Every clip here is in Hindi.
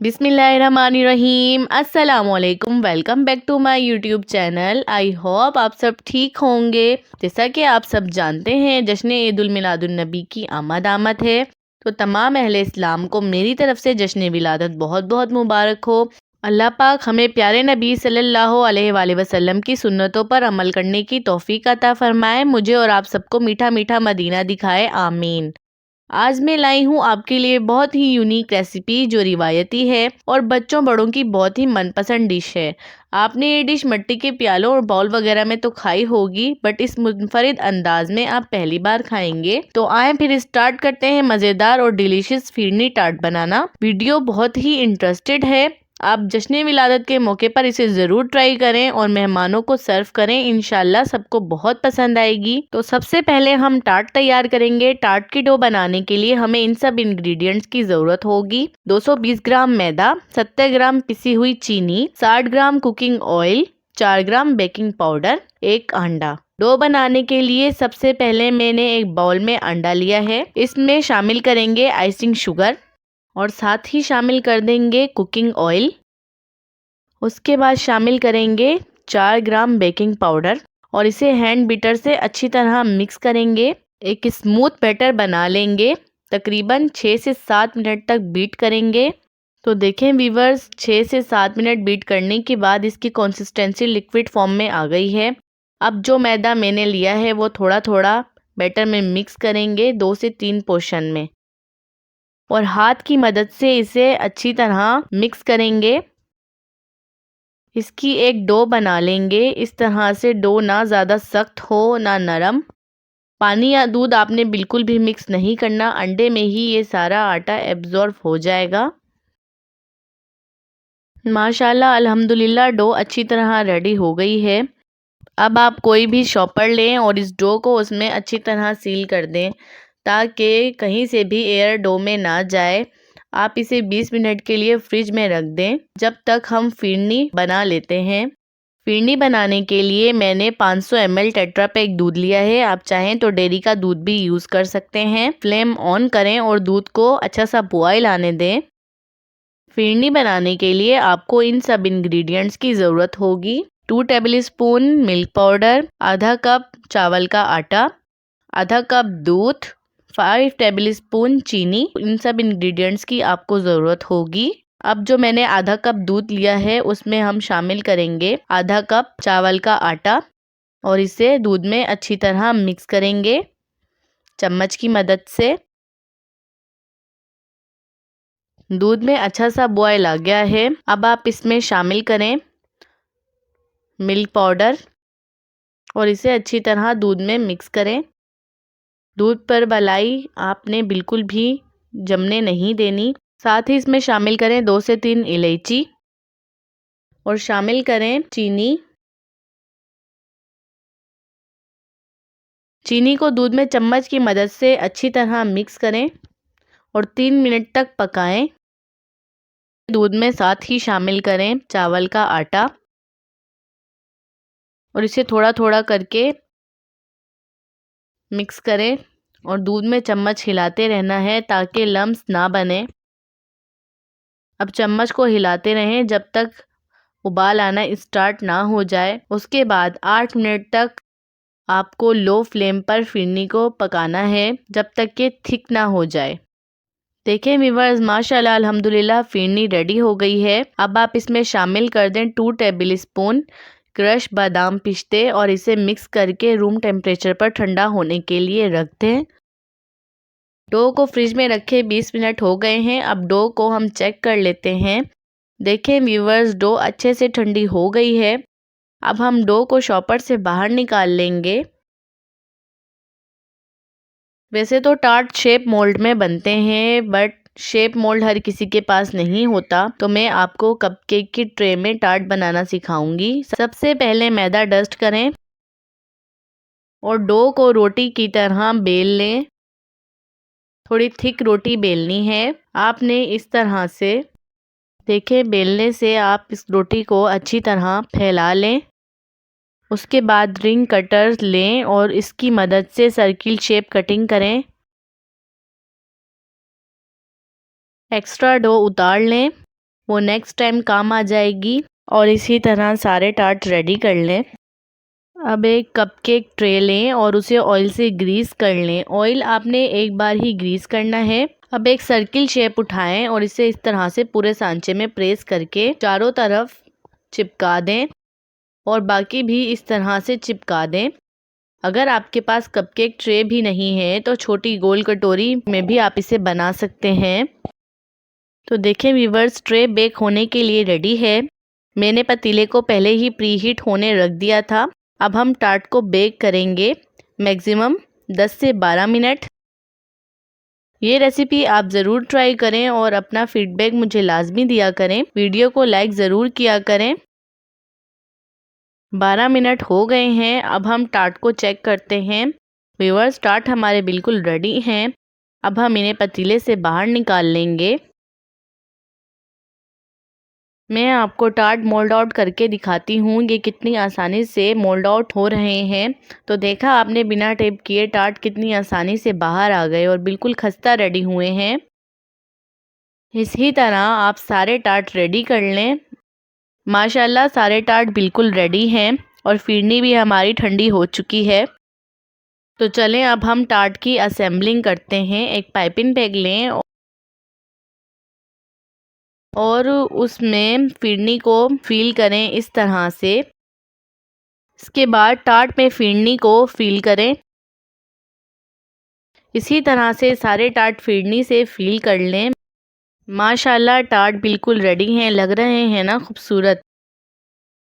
बिस्मिल्लाहिर्रहमानिर्रहीम। अस्सलामुअलैकुम। Welcome back to my YouTube channel. I hope आप सब ठीक होंगे। जैसा कि आप सब जानते हैं, जश्न ईद उल मिलादुन नबी की आमद है, तो तमाम अहले इस्लाम को मेरी तरफ से जश्न विलादत बहुत बहुत मुबारक हो। अल्लाह पाक हमें प्यारे नबी सल्लल्लाहु अलैहि वसल्लम की सुन्नतों पर अमल करने की तौफीक अता फरमाए। मुझे और आप सबको मीठा मीठा मदीना दिखाए, आमीन। आज मैं लाई हूँ आपके लिए बहुत ही यूनिक रेसिपी जो रिवायती है और बच्चों बड़ों की बहुत ही मनपसंद डिश है। आपने ये डिश मिट्टी के प्यालों और बाउल वगैरह में तो खाई होगी, बट इस मुनफरिद अंदाज में आप पहली बार खाएंगे। तो आए फिर स्टार्ट करते हैं मज़ेदार और डिलीशियस फिरनी टार्ट बनाना। वीडियो बहुत ही इंटरेस्टेड है। आप जश्न विलादत के मौके पर इसे ज़रूर ट्राई करें और मेहमानों को सर्व करें। इंशाल्लाह सबको बहुत पसंद आएगी। तो सबसे पहले हम टार्ट तैयार करेंगे। टार्ट की डो बनाने के लिए हमें इन सब इंग्रेडिएंट्स की ज़रूरत होगी। 220 ग्राम मैदा, 70 ग्राम पिसी हुई चीनी, 60 ग्राम कुकिंग ऑयल, 4 ग्राम बेकिंग पाउडर, 1 अंडा। डो बनाने के लिए सबसे पहले मैंने एक बाउल में अंडा लिया है। इसमें शामिल करेंगे आइसिंग शुगर और साथ ही शामिल कर देंगे कुकिंग ऑयल। उसके बाद शामिल करेंगे 4 ग्राम बेकिंग पाउडर और इसे हैंड बीटर से अच्छी तरह मिक्स करेंगे। एक स्मूथ बैटर बना लेंगे। तकरीबन 6 से 7 मिनट तक बीट करेंगे। तो देखें व्यूवर्स, 6 से 7 मिनट बीट करने के बाद इसकी कंसिस्टेंसी लिक्विड फॉर्म में आ गई है। अब जो मैदा मैंने लिया है वो थोड़ा थोड़ा बैटर में मिक्स करेंगे 2 से 3 पोर्शन में और हाथ की मदद से इसे अच्छी तरह मिक्स करेंगे। इसकी एक डो बना लेंगे। इस तरह से डो ना ज़्यादा सख्त हो ना नरम। पानी या दूध आपने बिल्कुल भी मिक्स नहीं करना, अंडे में ही ये सारा आटा एब्जॉर्ब हो जाएगा। माशाल्लाह अल्हम्दुलिल्लाह डो अच्छी तरह रेडी हो गई है। अब आप कोई भी शॉपर लें और इस डो को उसमें अच्छी तरह सील कर दें ताकि कहीं से भी एयर डो में ना जाए। आप इसे 20 मिनट के लिए फ्रिज में रख दें जब तक हम फिरनी बना लेते हैं। फिरनी बनाने के लिए मैंने 500 ml टेट्रा पैक दूध लिया है। आप चाहें तो डेयरी का दूध भी यूज़ कर सकते हैं। फ्लेम ऑन करें और दूध को अच्छा सा बॉयल आने दें। फिरनी बनाने के लिए आपको इन सब इंग्रेडिएंट्स की ज़रूरत होगी। 2 टेबल स्पून मिल्क पाउडर, आधा कप चावल का आटा, आधा कप दूध, 5 टेबल स्पून चीनी। इन सब इंग्रेडिएंट्स की आपको ज़रूरत होगी। अब जो मैंने आधा कप दूध लिया है उसमें हम शामिल करेंगे आधा कप चावल का आटा और इसे दूध में अच्छी तरह मिक्स करेंगे चम्मच की मदद से। दूध में अच्छा सा बॉयल आ गया है। अब आप इसमें शामिल करें मिल्क पाउडर और इसे अच्छी तरह दूध में मिक्स करें। दूध पर मलाई आपने बिल्कुल भी जमने नहीं देनी। साथ ही इसमें शामिल करें 2 से 3 इलायची और शामिल करें चीनी। चीनी को दूध में चम्मच की मदद से अच्छी तरह मिक्स करें और 3 मिनट तक पकाएं। दूध में साथ ही शामिल करें चावल का आटा और इसे थोड़ा थोड़ा करके मिक्स करें और दूध में चम्मच हिलाते रहना है ताकि लम्स ना बने। अब चम्मच को हिलाते रहें जब तक उबाल आना स्टार्ट ना हो जाए। उसके बाद 8 मिनट तक आपको लो फ्लेम पर फिरनी को पकाना है जब तक कि थिक ना हो जाए। देखें व्यूअर्स, माशाल्लाह अल्हम्दुलिल्लाह फिरनी रेडी हो गई है। अब आप इसमें शामिल कर दें 2 टेबल स्पून क्रश बादाम पिस्ते और इसे मिक्स करके रूम टेम्परेचर पर ठंडा होने के लिए रख दें। डो को फ्रिज में रखे 20 मिनट हो गए हैं। अब डो को हम चेक कर लेते हैं। देखें व्यूअर्स, डो अच्छे से ठंडी हो गई है। अब हम डो को शॉपर से बाहर निकाल लेंगे। वैसे तो टार्ट शेप मोल्ड में बनते हैं, बट शेप मोल्ड हर किसी के पास नहीं होता, तो मैं आपको कपकेक की ट्रे में टार्ट बनाना सिखाऊंगी। सबसे पहले मैदा डस्ट करें और डो को रोटी की तरह बेल लें। थोड़ी थिक रोटी बेलनी है आपने इस तरह से। देखें, बेलने से आप इस रोटी को अच्छी तरह फैला लें। उसके बाद रिंग कटर लें और इसकी मदद से सर्किल शेप कटिंग करें। एक्स्ट्रा डो उतार लें वो नेक्स्ट टाइम काम आ जाएगी। और इसी तरह सारे टार्ट रेडी कर लें। अब एक कपकेक ट्रे लें और उसे ऑयल से ग्रीस कर लें। ऑयल आपने एक बार ही ग्रीस करना है। अब एक सर्किल शेप उठाएं और इसे इस तरह से पूरे सांचे में प्रेस करके चारों तरफ चिपका दें और बाकी भी इस तरह से चिपका दें। अगर आपके पास कपकेक ट्रे भी नहीं है तो छोटी गोल कटोरी में भी आप इसे बना सकते हैं। तो देखें व्यूवर्स, ट्रे बेक होने के लिए रेडी है। मैंने पतीले को पहले ही प्री हीट होने रख दिया था। अब हम टार्ट को बेक करेंगे मैक्सिमम 10 से 12 मिनट। ये रेसिपी आप ज़रूर ट्राई करें और अपना फीडबैक मुझे लाजमी दिया करें। वीडियो को लाइक ज़रूर किया करें। 12 मिनट हो गए हैं। अब हम टार्ट को चेक करते हैं। व्यूअर्स, टार्ट हमारे बिल्कुल रेडी हैं। अब हम इन्हें पतीले से बाहर निकाल लेंगे। मैं आपको टार्ट मोल्ड आउट करके दिखाती हूँ ये कितनी आसानी से मोल्ड आउट हो रहे हैं। तो देखा आपने, बिना टेप किए टार्ट कितनी आसानी से बाहर आ गए और बिल्कुल खस्ता रेडी हुए हैं। इसी तरह आप सारे टार्ट रेडी कर लें। माशाल्लाह सारे टार्ट बिल्कुल रेडी हैं और फिरनी भी हमारी ठंडी हो चुकी है। तो चलें अब हम टार्ट की असेंबलिंग करते हैं। एक पाइपिंग बैग लें और उसमें फिरनी को फिल करें इस तरह से। इसके बाद टार्ट में फिरनी को फिल करें। इसी तरह से सारे टार्ट फिरनी से फिल कर लें। माशाल्लाह टार्ट बिल्कुल रेडी हैं, लग रहे हैं ना खूबसूरत।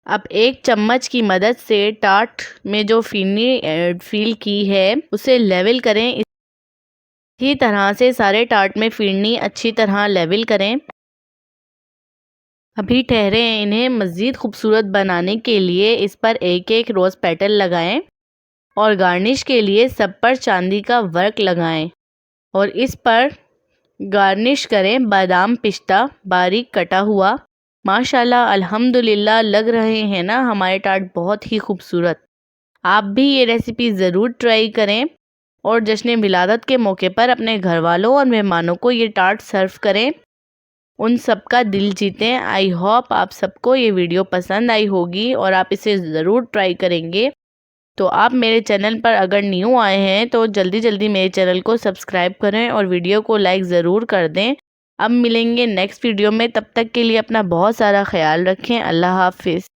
अब एक चम्मच की मदद से टार्ट में जो फिरनी फिल की है उसे लेवल करें। इसी तरह से सारे टार्ट में फिरनी अच्छी तरह लेवल करें। अभी ठहरे हैं, इन्हें मज़ीद खूबसूरत बनाने के लिए इस पर एक एक रोज़ पेटल लगाएं और गार्निश के लिए सब पर चांदी का वर्क लगाएं और इस पर गार्निश करें बादाम पिस्ता बारीक कटा हुआ। माशाल्लाह अल्हम्दुलिल्लाह, लग रहे हैं ना हमारे टार्ट बहुत ही खूबसूरत। आप भी ये रेसिपी ज़रूर ट्राई करें और जश्न विलादत के मौके पर अपने घर वालों और मेहमानों को ये टार्ट सर्व करें। उन सबका दिल जीतें। आई होप आप सबको ये वीडियो पसंद आई होगी और आप इसे ज़रूर ट्राई करेंगे। तो आप मेरे चैनल पर अगर न्यू आए हैं तो जल्दी जल्दी मेरे चैनल को सब्सक्राइब करें और वीडियो को लाइक ज़रूर कर दें। अब मिलेंगे नेक्स्ट वीडियो में, तब तक के लिए अपना बहुत सारा ख्याल रखें। अल्लाह हाफिज़।